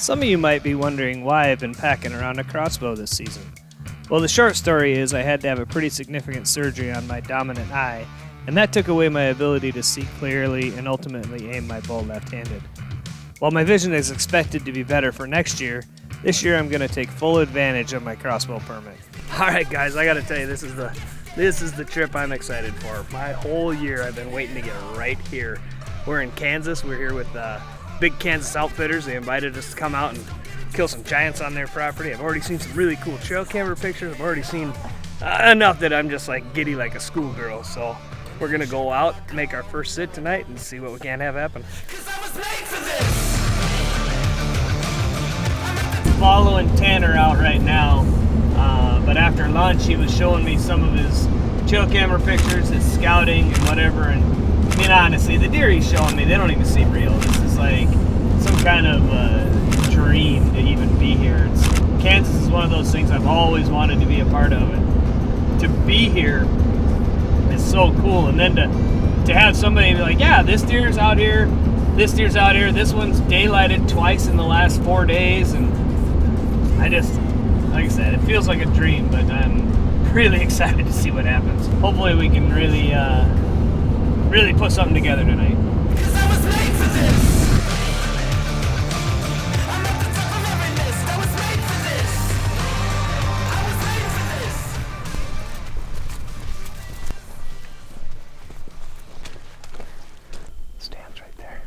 Some of you might be wondering why I've been packing around a crossbow this season. Well, the short story is I had to have a pretty significant surgery on my dominant eye, and that took away my ability to see clearly and ultimately aim my bow left-handed. While my vision is expected to be better for next year, this year I'm going to take full advantage of my crossbow permit. Alright guys, I gotta tell you, this is the trip I'm excited for. My whole year I've been waiting to get right here. We're in Kansas. We're here with Big Kansas Outfitters. They invited us to come out and kill some giants on their property. I've already seen some really cool trail camera pictures. I've already seen enough that I'm just like giddy like a schoolgirl. So we're gonna go out, make our first sit tonight, and see what we can have happen. Following Tanner out right now, but after lunch he was showing me some of his trail camera pictures, his scouting and whatever, and I mean honestly, the deer he's showing me, they don't even seem real. This is like some kind of dream to even be here. Kansas is one of those things I've always wanted to be a part of, and to be here is so cool. And then to have somebody be like, yeah, this deer's out here, this deer's out here, this one's daylighted twice in the last 4 days, and I just, like I said, it feels like a dream, but I'm really excited to see what happens. Hopefully we can really put something together tonight. Cause I was made for this. I'm at the top of every list. I was made for this. I was made for this. Stands right there.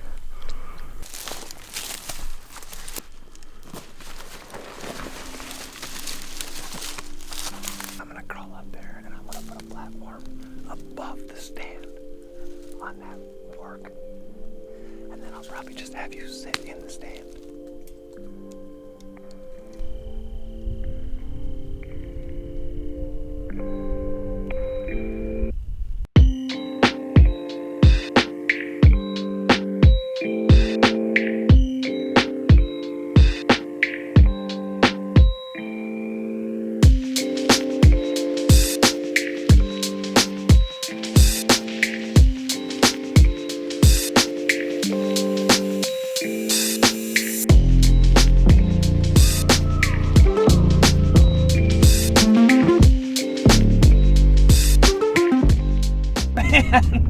I'm gonna crawl up there and I'm gonna put a platform above the stand on that fork, and then I'll probably just have you sit in the stand.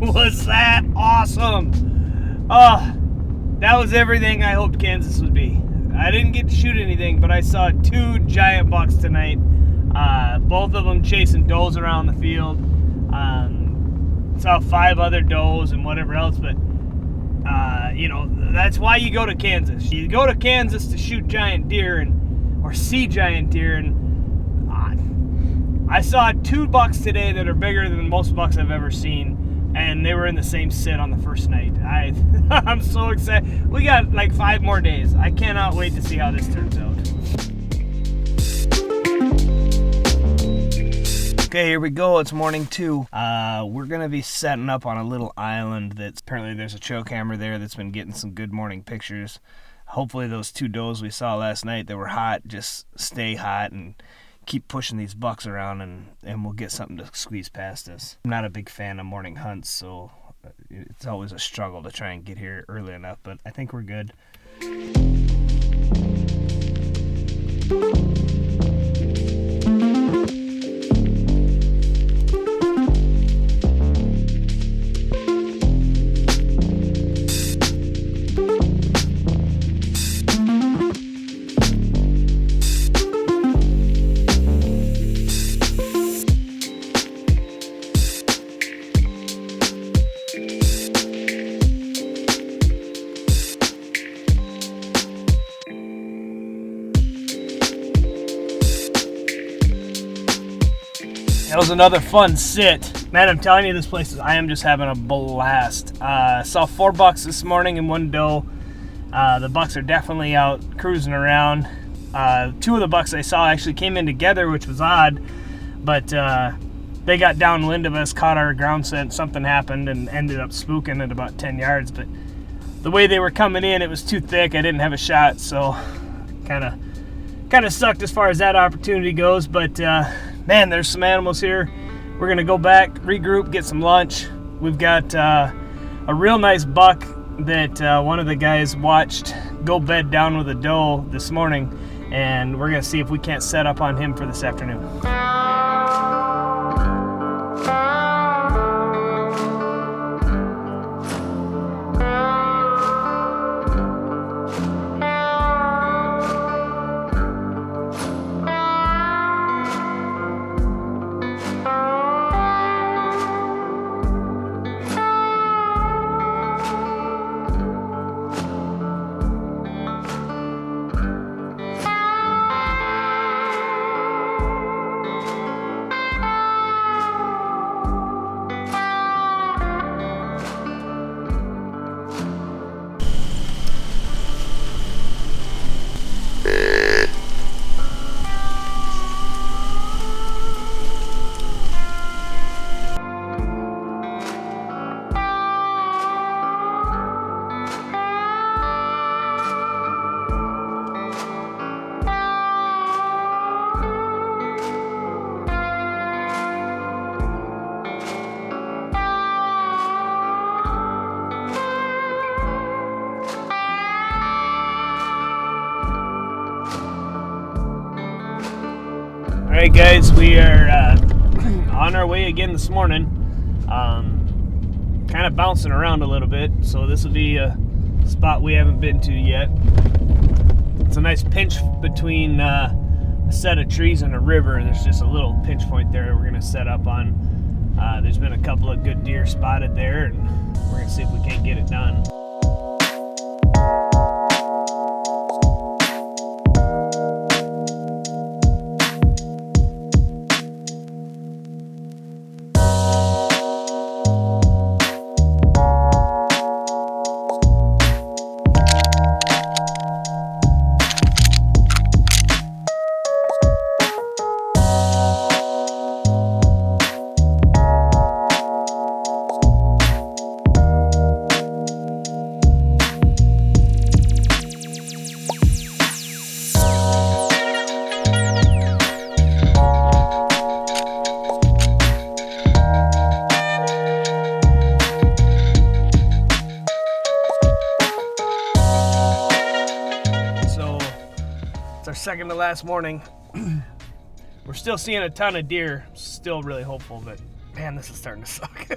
Was that awesome? Oh, that was everything I hoped Kansas would be. I didn't get to shoot anything, but I saw 2 giant bucks tonight. Both of them chasing does around the field. Saw 5 other does and whatever else, but you know, that's why you go to Kansas. You go to Kansas to shoot giant deer or see giant deer, and I saw 2 bucks today that are bigger than most bucks I've ever seen. And they were in the same sit on the first night. I'm so excited. We got like 5 more days. I cannot wait to see how this turns out. Okay, here we go. It's morning 2. We're gonna be setting up on a little island that's apparently there's a trail camera there that's been getting some good morning pictures. Hopefully those 2 does we saw last night that were hot just stay hot and keep pushing these bucks around, and we'll get something to squeeze past us. I'm not a big fan of morning hunts, so it's always a struggle to try and get here early enough, but I think we're good. That was another fun sit. Man, I'm telling you, this place I am just having a blast. Saw 4 bucks this morning and 1 doe. The bucks are definitely out cruising around. 2 of the bucks I saw actually came in together, which was odd, but they got downwind of us, caught our ground scent, something happened, and ended up spooking at about 10 yards. But the way they were coming in, it was too thick. I didn't have a shot, so kind of sucked as far as that opportunity goes. But man, there's some animals here. We're gonna go back, regroup, get some lunch. We've got a real nice buck that one of the guys watched go bed down with a doe this morning, and we're going to see if we can't set up on him for this afternoon. Alright guys, we are on our way again this morning. Kind of bouncing around a little bit, so this will be a spot we haven't been to yet. It's a nice pinch between a set of trees and a river. There's just a little pinch point there we're going to set up on. There's been a couple of good deer spotted there, and we're going to see if we can't get it done. Second to last morning. We're still seeing a ton of deer, still really hopeful, but man, this is starting to suck.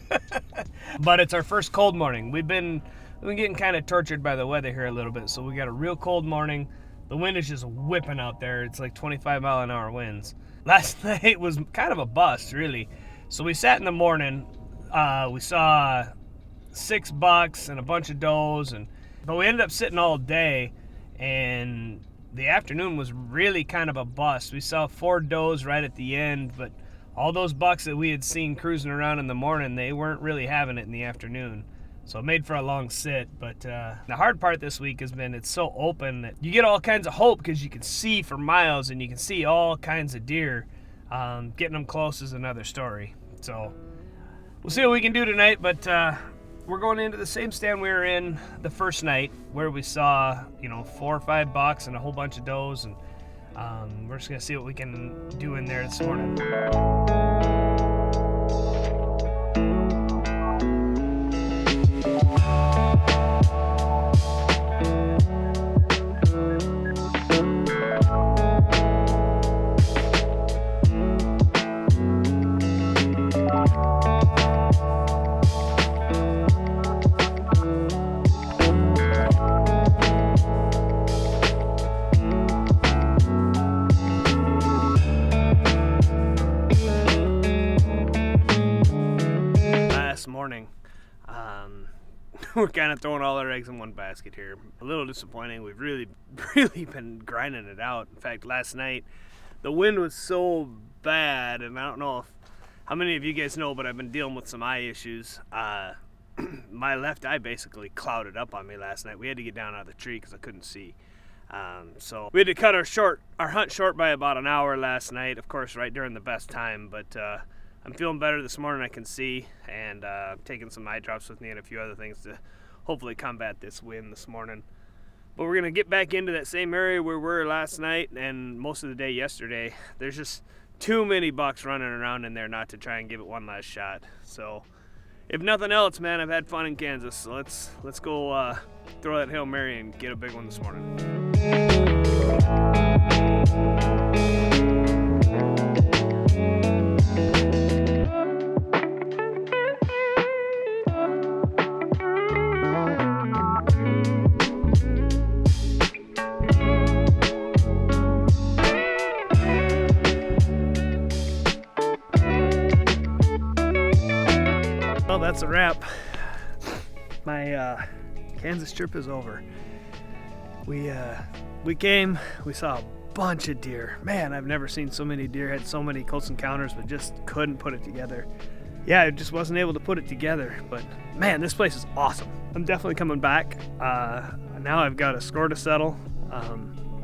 But it's our first cold morning. We've been getting kind of tortured by the weather here a little bit, so we got a real cold morning. The wind is just whipping out there. It's like 25-mile-an-hour winds. Last night was kind of a bust, really. So we sat in the morning, we saw 6 bucks and a bunch of does, but we ended up sitting all day, and the afternoon was really kind of a bust. We saw 4 does right at the end, but all those bucks that we had seen cruising around in the morning, they weren't really having it in the afternoon. So it made for a long sit. But the hard part this week has been it's so open that you get all kinds of hope because you can see for miles and you can see all kinds of deer. Getting them close is another story. So we'll see what we can do tonight, but we're going into the same stand we were in the first night where we saw, 4 or 5 bucks and a whole bunch of does, and we're just gonna see what we can do in there this morning. Morning. We're kind of throwing all our eggs in one basket here. A little disappointing. We've really been grinding it out. In fact, last night the wind was so bad, and I don't know how many of you guys know, but I've been dealing with some eye issues. My left eye basically clouded up on me last night. We had to get down out of the tree because I couldn't see. So we had to cut our hunt short by about an hour last night, of course right during the best time, but I'm feeling better this morning. I can see, and I'm taking some eye drops with me and a few other things to hopefully combat this wind this morning. But we're gonna get back into that same area where we were last night and most of the day yesterday. There's just too many bucks running around in there not to try and give it one last shot. So if nothing else, man, I've had fun in Kansas. So let's go throw that Hail Mary and get a big one this morning. Well, that's a wrap. My Kansas trip is over. We came, we saw a bunch of deer. Man, I've never seen so many deer, had so many close encounters, but just couldn't put it together. Yeah, I just wasn't able to put it together, but man, this place is awesome. I'm definitely coming back. Now I've got a score to settle.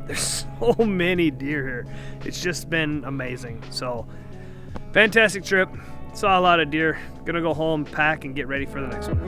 There's so many deer here. It's just been amazing. So, fantastic trip. Saw a lot of deer. Gonna go home, pack, and get ready for the next one.